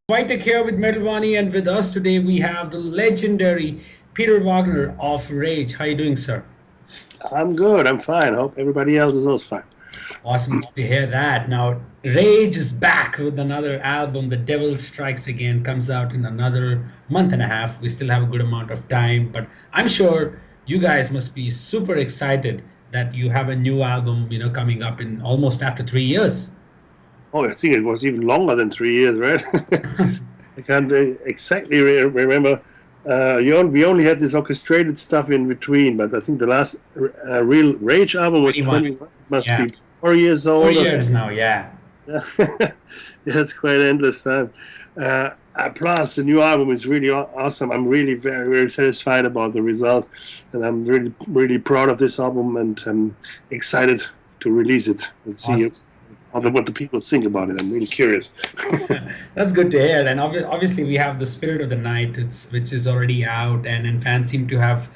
Vitek here with Metal Wani, and with us today we have the legendary Peter Wagner of Rage. How are you doing, sir? I'm good. I'm fine. Hope everybody else is also fine. Awesome to hear that. Now, Rage is back with another album. The Devil Strikes Again comes out in another month and a half. We still have a good amount of time, but I'm sure you guys must be super excited that you have a new album, coming up in almost after 3 years. Oh, I think it was even longer than 3 years, right? I can't exactly remember. We only had this orchestrated stuff in between, but I think the last real Rage album was 20, must Yeah. be 4 years old. 4 years now, yeah. Yeah, it's quite endless time. Plus, the new album is really awesome. I'm really very, very satisfied about the result, and I'm really, really proud of this album, and I'm excited to release it and see what the people think about it. I'm really curious. That's good to hear. And obviously, we have the Spirit of the Night, which is already out, and fans seem to have,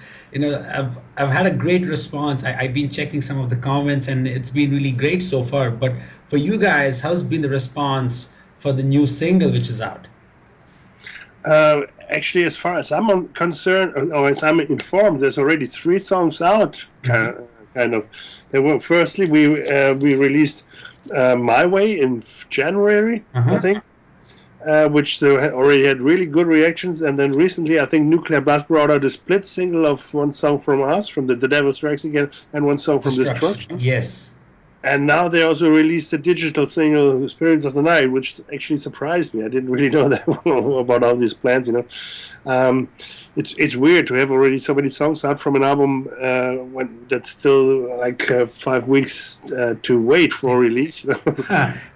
I've had a great response. I've been checking some of the comments, and it's been really great so far. But for you guys, how's been the response for the new single which is out? Actually, as far as I'm concerned, or as I'm informed, there's already 3 songs out. Kind of. Firstly, we released My Way in January, I think, which already had really good reactions. And then recently, I think Nuclear Blast brought out a split single of one song from us, from the Devil Strikes Again, and one song from Destruction. Yes. And now they also released a digital single, Spirits of the Night, which actually surprised me. I didn't really know that about all these plans, It's weird to have already so many songs out from an album when that's still like 5 weeks to wait for release.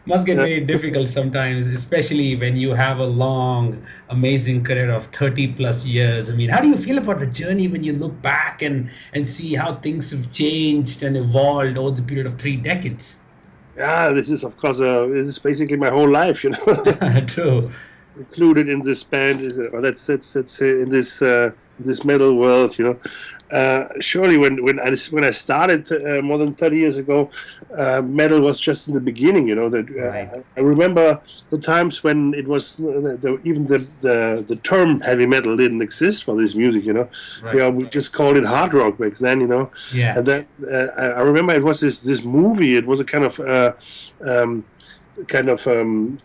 Must get very difficult sometimes, especially when you have a long, amazing career of 30 plus years. I mean, how do you feel about the journey when you look back and see how things have changed and evolved over the period of 3 decades? Yeah, this is, of course, this is basically my whole life, True. Included in this band that's in this metal world, surely when I started more than 30 years ago, metal was just in the beginning, I remember the times when it was even the term heavy metal didn't exist for this music, we just called it hard rock back then, Yeah. And then I remember it was this movie. It was a kind of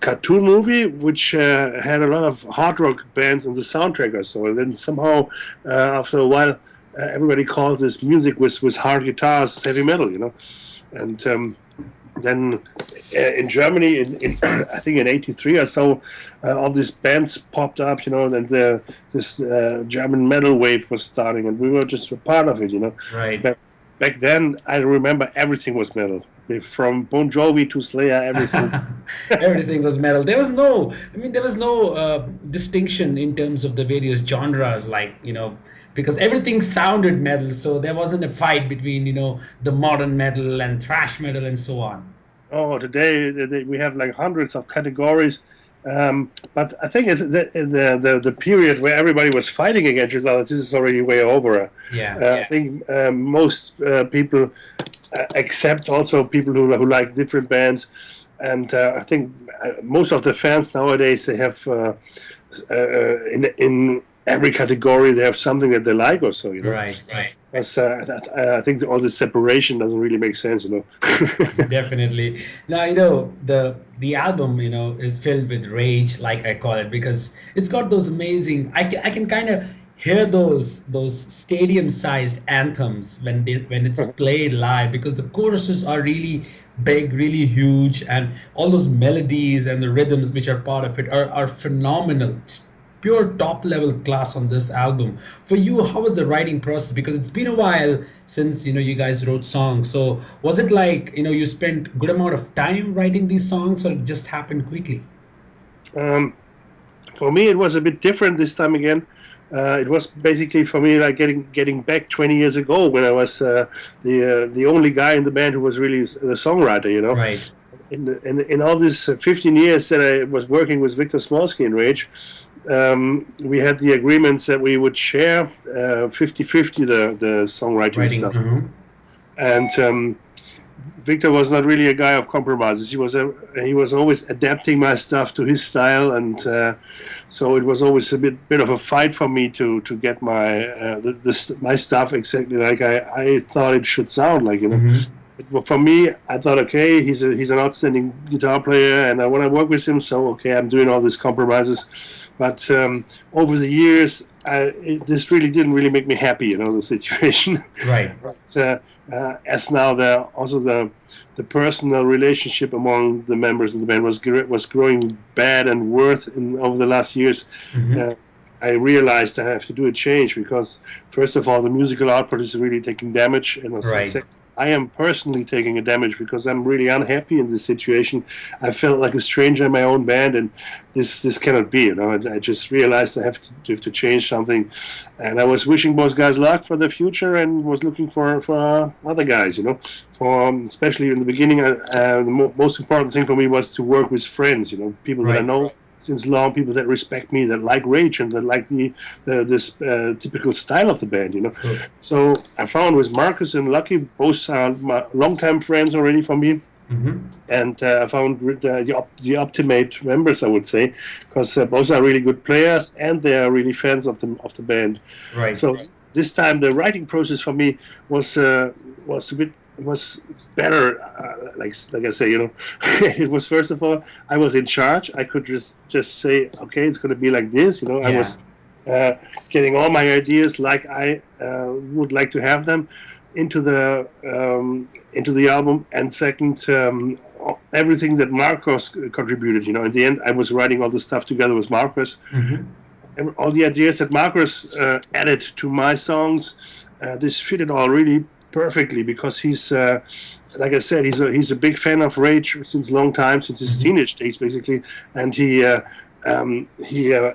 cartoon movie which had a lot of hard rock bands on the soundtrack or so, and then somehow after a while everybody called this music with hard guitars heavy metal, and then in Germany in I think in '83 or so, all these bands popped up, and this German metal wave was starting, and we were just a part of it, Right. Back then I remember everything was metal. From Bon Jovi to Slayer, everything. Everything was metal. There was no distinction in terms of the various genres, because everything sounded metal. So there wasn't a fight between, the modern metal and thrash metal and so on. Oh, today we have like hundreds of categories. But I think it's the period where everybody was fighting against each other. This is already way over. I think most people except also people who like different bands, and I think most of the fans nowadays, they have in every category they have something that they like or so, Right. Because I think all this separation doesn't really make sense, Definitely. Now, the album, is filled with rage, like I call it, because it's got those amazing. I can kind of hear those stadium-sized anthems when it's played live, because the choruses are really big, really huge, and all those melodies and the rhythms which are part of it are phenomenal. Pure top level class on this album. For you, how was the writing process? Because it's been a while since you guys wrote songs. So was it like you spent good amount of time writing these songs, or it just happened quickly? For me, it was a bit different this time again. It was basically for me like getting back 20 years ago when I was the only guy in the band who was really a songwriter, Right. In all these 15 years that I was working with Victor Smolski in Rage, we had the agreements that we would share 50-50 the songwriting stuff. Mm-hmm. And Victor was not really a guy of compromises. He was always adapting my stuff to his style, and so it was always a bit of a fight for me to get my stuff exactly like I thought it should sound like. But for me, I thought, okay, he's an outstanding guitar player, and I want to work with him. So okay, I'm doing all these compromises. But over the years, this really didn't really make me happy, the situation. Right. But as now the personal relationship among the members of the band was growing bad and worse over the last years. I realized I have to do a change because, first of all, the musical output is really taking damage, and I am personally taking a damage because I'm really unhappy in this situation. I felt like a stranger in my own band, and this cannot be. I just realized I have to change something, and I was wishing both guys luck for the future, and was looking for other guys. For especially in the beginning, the most important thing for me was to work with friends. People that I know since long, people that respect me, that like Rage, and that like this typical style of the band, Sure. So I found with Marcus and Lucky, both are my longtime friends already for me, and I found the optimate members, I would say, because both are really good players and they are really fans of the band. Right. So this time the writing process for me was better, like I say, it was, first of all, I was in charge. I could just say, okay, it's going to be like this. I was getting all my ideas like I would like to have them into the album. And second, everything that Marcos contributed. In the end, I was writing all the stuff together with Marcos. And all the ideas that Marcos added to my songs, this fitted all really perfectly, because he's like I said, he's a big fan of Rage since a long time, since his teenage days basically, and he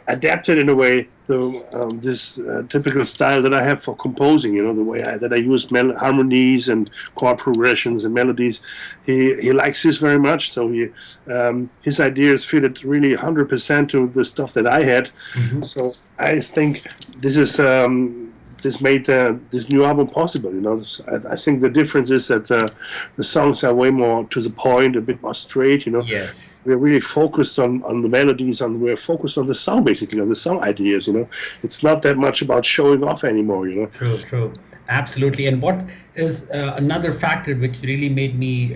adapted in a way this typical style that I have for composing. The way that I use harmonies and chord progressions and melodies. He likes this very much, so his ideas fitted really 100% to the stuff that I had. So I think this made this new album possible. I think the difference is that the songs are way more to the point, a bit more straight. Yes. We're really focused on the melodies, and we're focused on the song, basically, on the song ideas. It's not that much about showing off anymore. True, absolutely. And what is another factor which really made me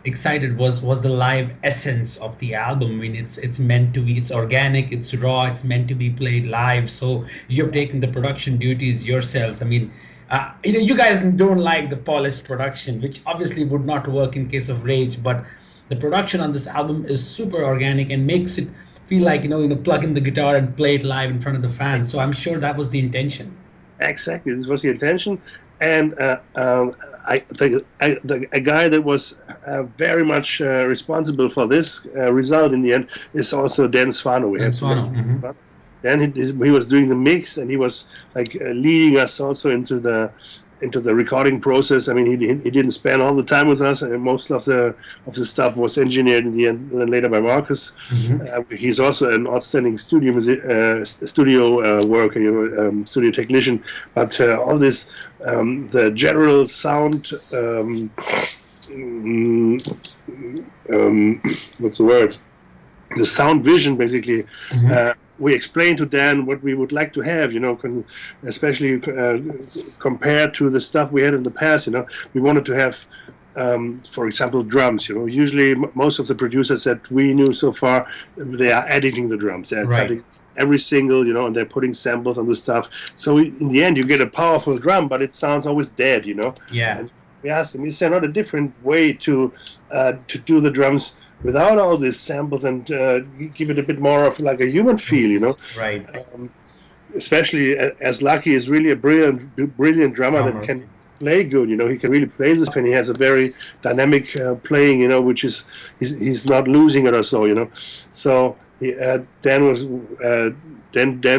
excited was the live essence of the album. I mean, it's meant to be, it's organic, it's raw, it's meant to be played live. So you've taken the production duties yourselves. I mean, you guys don't like the polished production, which obviously would not work in case of Rage, but the production on this album is super organic and makes it feel like, plug in the guitar and play it live in front of the fans. So I'm sure that was the intention. Exactly, this was the intention. And a guy that was very much responsible for this result in the end is also Dan Svano. Dan, he was doing the mix, and he was like leading us also into the recording process. I mean, he didn't spend all the time with us, and most of the stuff was engineered in the end later by Marcus. He's also an outstanding studio worker, studio technician. But all this, the general sound, what's the word? The sound vision, basically. We explained to Dan what we would like to have, especially compared to the stuff we had in the past. We wanted to have, for example, drums. Usually most of the producers that we knew so far, they are editing the drums. They're cutting every single, and they're putting samples on the stuff. So in the end, you get a powerful drum, but it sounds always dead. Yeah. And we asked them, is there not a different way to do the drums without all these samples and give it a bit more of like a human feel, Right. Especially as Lucky is really a brilliant drummer that can play good. He can really play this, and he has a very dynamic playing. Which is he's not losing it or so. So Dan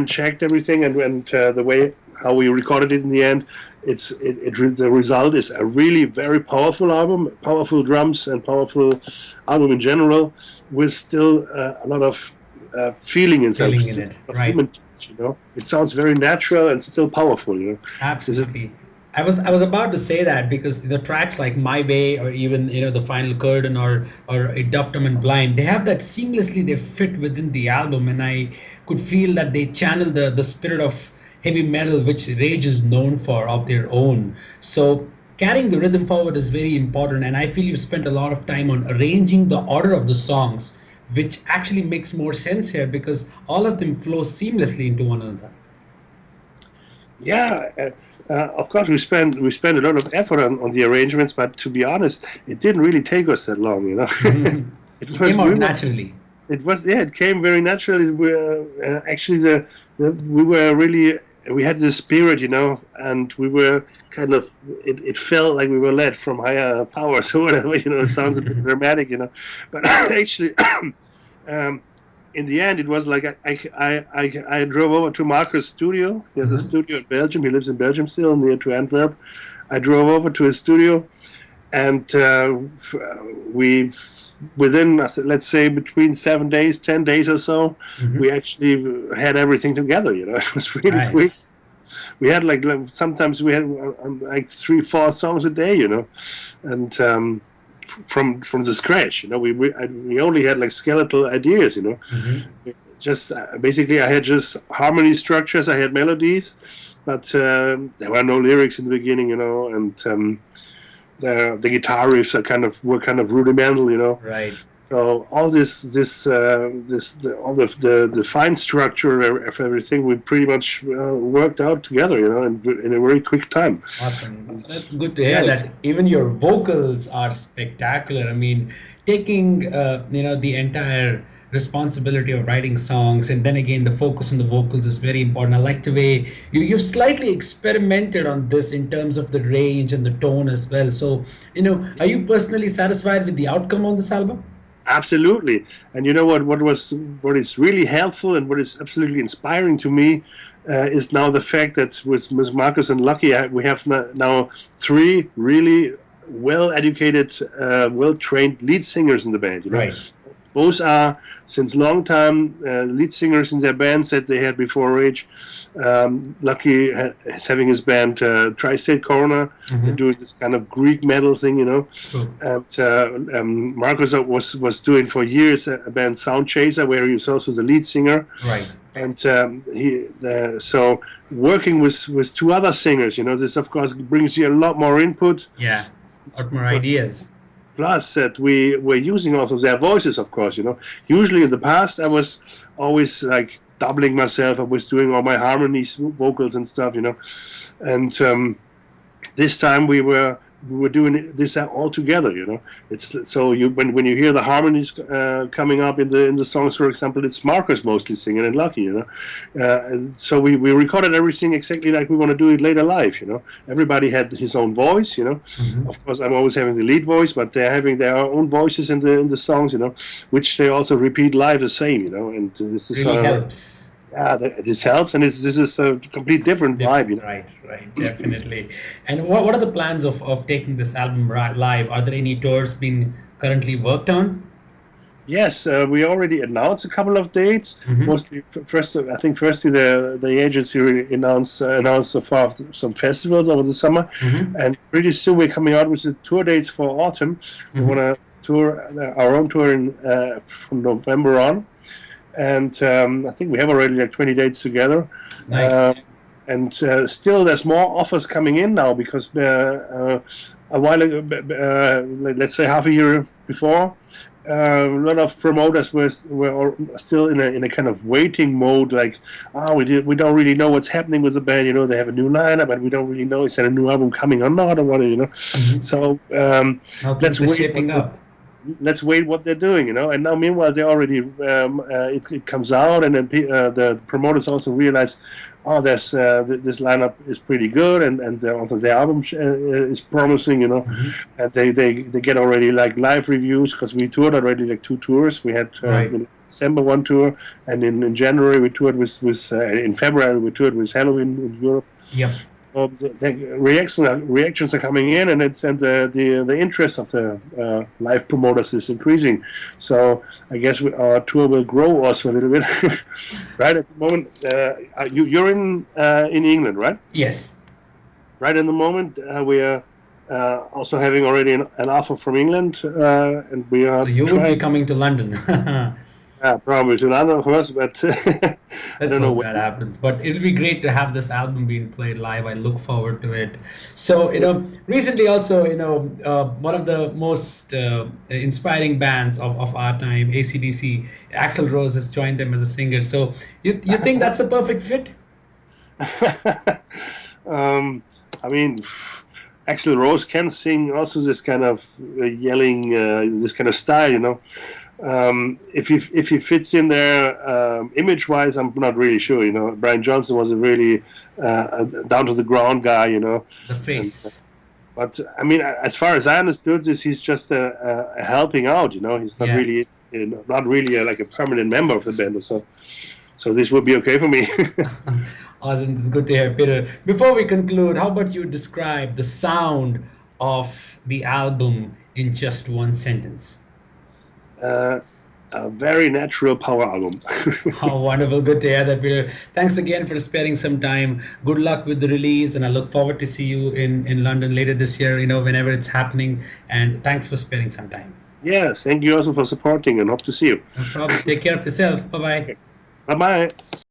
checked everything, and the way how we recorded it in the end. The result is a really very powerful album, powerful drums, and powerful album in general, with still a lot of feeling in it. Right. Human touch, It sounds very natural and still powerful. Absolutely. I was about to say that because the tracks like My Way or even the Final Curtain or A Duff Dumb and Blind, they have that seamlessly, they fit within the album, and I could feel that they channel the spirit of heavy metal which Rage is known for of their own. So carrying the rhythm forward is very important, and I feel you've spent a lot of time on arranging the order of the songs, which actually makes more sense here because all of them flow seamlessly into one another. Yeah, of course we spent a lot of effort on the arrangements, but to be honest, it didn't really take us that long, you know. It It was came we out were, naturally. it was yeah, it came very naturally. Actually we were really we had this spirit, you know, and we were kind of it felt like we were led from higher powers or whatever, you know. It sounds a bit dramatic, you know, but actually. Um, in the end, it was like I drove over to Marcus' studio. He has a Mhm. studio in Belgium. He lives in Belgium still, near to Antwerp. I drove over to his studio, and we, within let's say between 7 days, 10 days or so, Mhm. we actually had everything together. You know, it was really quick. Nice. We had like sometimes we had like 3, 4 songs a day. You know, and from the scratch. You know, we only had like skeletal ideas. You know, Mhm. just basically I had just harmony structures, I had melodies, but there were no lyrics in the beginning, you know, and the guitar riffs were kind of rudimental, you know. Right. So all all the fine structure of everything we pretty much worked out together, you know, in a very quick time. Awesome. And, That's good to yeah, hear that even your vocals are spectacular. I mean, taking the entire responsibility of writing songs and then again the focus on the vocals is very important. I like the way you've slightly experimented on this in terms of the range and the tone as well. So, are you personally satisfied with the outcome on this album? absolutely. And you know what is really helpful and what is absolutely inspiring to me is now the fact that with Ms. Marcus and Lucky, we have now three really well-educated, well-trained lead singers in the band. You know, Right. both are since long time lead singers in their bands that they had before Rage. Lucky is having his band Tri-State Corona. They're Hmm. doing this kind of Greek metal thing, you know. True. And Marcus was doing for years a band Sound Chaser, where he was also the lead singer. Right. And so working with two other singers, you know, this of course brings you a lot more input. Yeah. Out more ideas. Plus that we were using also their voices, of course, you know. Usually in the past I was always like doubling myself. I was doing all my harmonies, vocals and stuff, you know. And this time we were doing this all together, you know. It's so you when you hear the harmonies coming up in the songs, for example, it's Marcus mostly singing and Lucky, you know. And so we recorded everything exactly like we want to do it later live, you know. Everybody had his own voice, you know. Hmm. Of course, I'm always having the lead voice, but they're having their own voices in the songs, you know, which they also repeat live the same, you know. And this is Really helps. yeah, this helps, and this is a complete different vibe, you know. Right, right, definitely. And what are the plans of taking this album live? Are there any tours being currently worked on? Yes, we already announced a couple of dates. Hmm. Mostly, first, I think, firstly the agency announced so far some festivals over the summer, Hmm. and pretty soon we're coming out with the tour dates for autumn. We Hmm. want to tour our own tour from November on, and I think we have already like 20 dates together. Nice. And still, there's more offers coming in now because a while ago, let's say half a year before, a lot of promoters were still in a kind of waiting mode, like, we don't really know what's happening with the band. You know, they have a new lineup, but we don't really know is there a new album coming or not or what. You know, Hmm. so How let's things are wait. shaping up. Let's wait what they're doing, you know. And now, meanwhile, they already it comes out, and then the promoters also realize, there's this lineup is pretty good, and also their album is promising, you know. Hmm. And they get already like live reviews because we toured already like 2 tours. We had Right. in December one tour, and in January we toured with in February we toured with Halloween in Europe. Yep. The reactions are coming in, and the interest of the live promoters is increasing. So I guess our tour will grow also a little bit. Right at the moment, you're in England, right? Yes. right in the moment, we are also having already an offer from England, and we are So you would be trying. coming to London. Probably to London, of course, but I Let's don't know hope that when. happens. But it'll be great to have this album being played live. I look forward to it. So, recently also, one of the most inspiring bands of our time, AC/DC, Axl Rose has joined them as a singer. So, you think that's a perfect fit? um, I mean, Axl Rose can sing also this kind of yelling, this kind of style, if he fits in there image-wise, I'm not really sure. Brian Johnson was a really down to the ground guy. The And, face. but I mean, as far as I understood this, he's just a helping out. He's not Yeah. really like a permanent member of the band or so. So this would be okay for me. Awesome. It's good to hear, Peter. Before we conclude, how about you describe the sound of the album in just one sentence? A very natural power album. Oh, wonderful. Good to hear that, Peter. Thanks again for sparing some time. Good luck with the release, and I look forward to see you in London later this year, whenever it's happening. And thanks for sparing some time. Yes, thank you also for supporting, and hope to see you. No problem. Take care of yourself. Bye-bye. Bye bye.